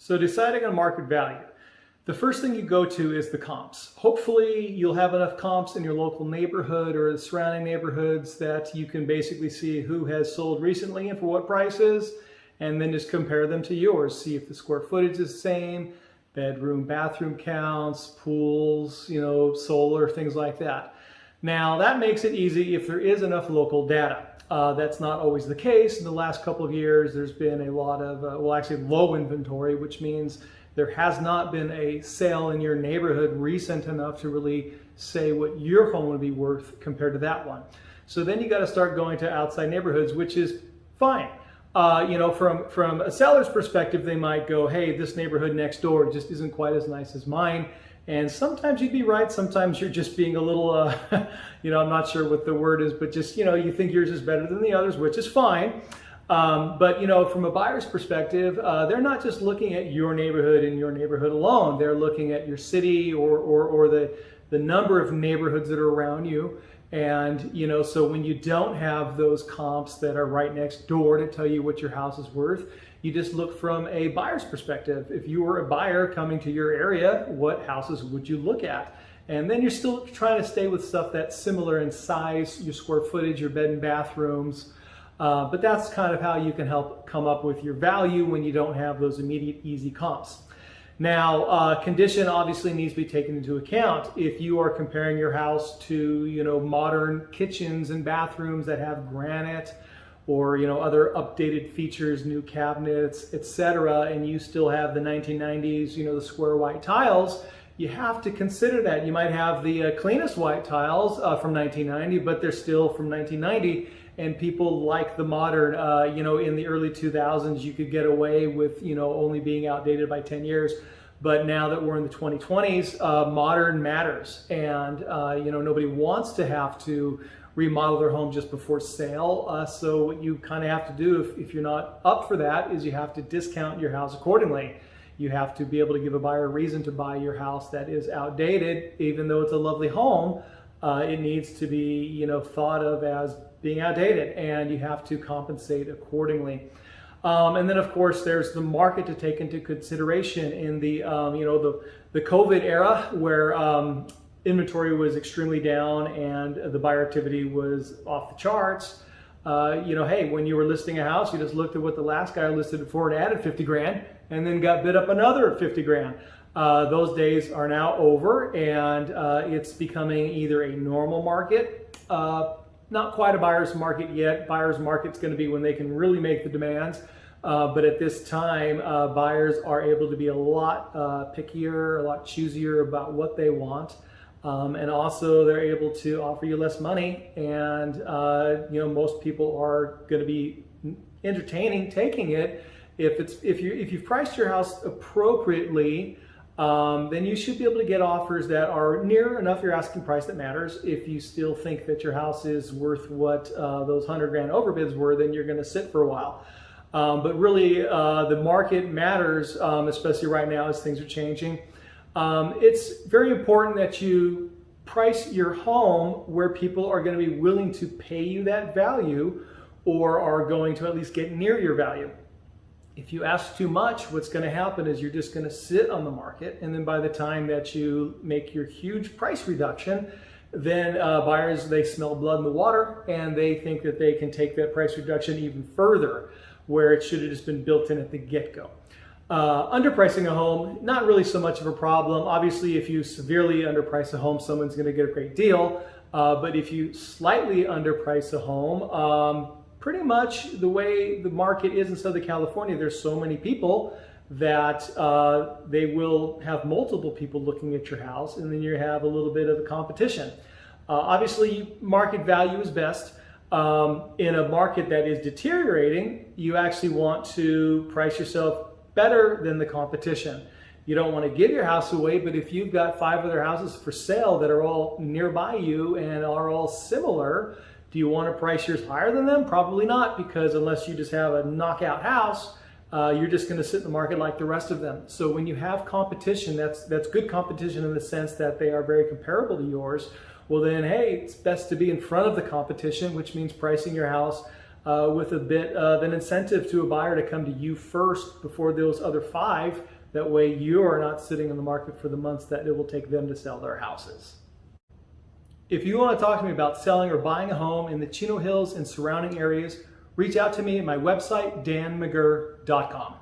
So deciding on market value. The first thing you go to is the comps. Hopefully you'll have enough comps in your local neighborhood or the surrounding neighborhoods that you can basically see who has sold recently and for what prices, and then just compare them to yours. See if the square footage is the same, bedroom, bathroom counts, pools, solar, things like that. Now that makes it easy if there is enough local data. That's not always the case. In the last couple of years, there's been a lot of, low inventory, which means there has not been a sale in your neighborhood recent enough to really say what your home would be worth compared to that one. So then you got to start going to outside neighborhoods, which is fine. From a seller's perspective, they might go, hey, this neighborhood next door just isn't quite as nice as mine. And sometimes you'd be right. Sometimes you're just being a little, I'm not sure what the word is, but just, you think yours is better than the others, which is fine. But from a buyer's perspective, they're not just looking at your neighborhood and your neighborhood alone. They're looking at your city or the number of neighborhoods that are around you. And, so when you don't have those comps that are right next door to tell you what your house is worth, you just look from a buyer's perspective. If you were a buyer coming to your area, what houses would you look at? And then you're still trying to stay with stuff that's similar in size, your square footage, your bed and bathrooms. But that's kind of how you can help come up with your value when you don't have those immediate easy comps. Now, condition obviously needs to be taken into account. If you are comparing your house to, modern kitchens and bathrooms that have granite or, other updated features, new cabinets, etc., and you still have the 1990s, the square white tiles, you have to consider that. You might have the cleanest white tiles from 1990, but they're still from 1990. And people like the modern, in the early 2000s, you could get away with, only being outdated by 10 years. But now that we're in the 2020s, modern matters. And, nobody wants to have to remodel their home just before sale. So what you kind of have to do, if you're not up for that, is you have to discount your house accordingly. You have to be able to give a buyer a reason to buy your house that is outdated, even though it's a lovely home. It needs to be, thought of as being outdated, and you have to compensate accordingly. And then, of course, there's the market to take into consideration in the COVID era, where inventory was extremely down and the buyer activity was off the charts. Hey, when you were listing a house, you just looked at what the last guy listed it for and added 50 grand, and then got bid up another 50 grand. Those days are now over, and it's becoming either a normal market, not quite a buyer's market yet. Buyer's market's going to be when they can really make the demands. But at this time, buyers are able to be a lot pickier, a lot choosier about what they want. And also they're able to offer you less money. And, most people are going to be entertaining taking it. If you've priced your house appropriately, then you should be able to get offers that are near enough your asking price that matters. If you still think that your house is worth what those 100 grand overbids were, then you're going to sit for a while. But really, the market matters, especially right now as things are changing. It's very important that you price your home where people are going to be willing to pay you that value or are going to at least get near your value. If you ask too much, what's going to happen is you're just going to sit on the market, and then by the time that you make your huge price reduction, then buyers, they smell blood in the water, and they think that they can take that price reduction even further, where it should have just been built in at the get-go. Underpricing a home, not really so much of a problem. Obviously, if you severely underprice a home, someone's going to get a great deal. But if you slightly underprice a home, pretty much the way the market is in Southern California, there's so many people that they will have multiple people looking at your house, and then you have a little bit of a competition. Obviously, market value is best. In a market that is deteriorating, you actually want to price yourself better than the competition. You don't want to give your house away, but if you've got 5 other houses for sale that are all nearby you and are all similar, do you want to price yours higher than them? Probably not, because unless you just have a knockout house, you're just going to sit in the market like the rest of them. So when you have competition, that's good competition in the sense that they are very comparable to yours. Well then, hey, it's best to be in front of the competition, which means pricing your house with a bit of an incentive to a buyer to come to you first before those other 5 That way you are not sitting on the market for the months that it will take them to sell their houses. If you want to talk to me about selling or buying a home in the Chino Hills and surrounding areas, reach out to me at my website, danmcgirr.com.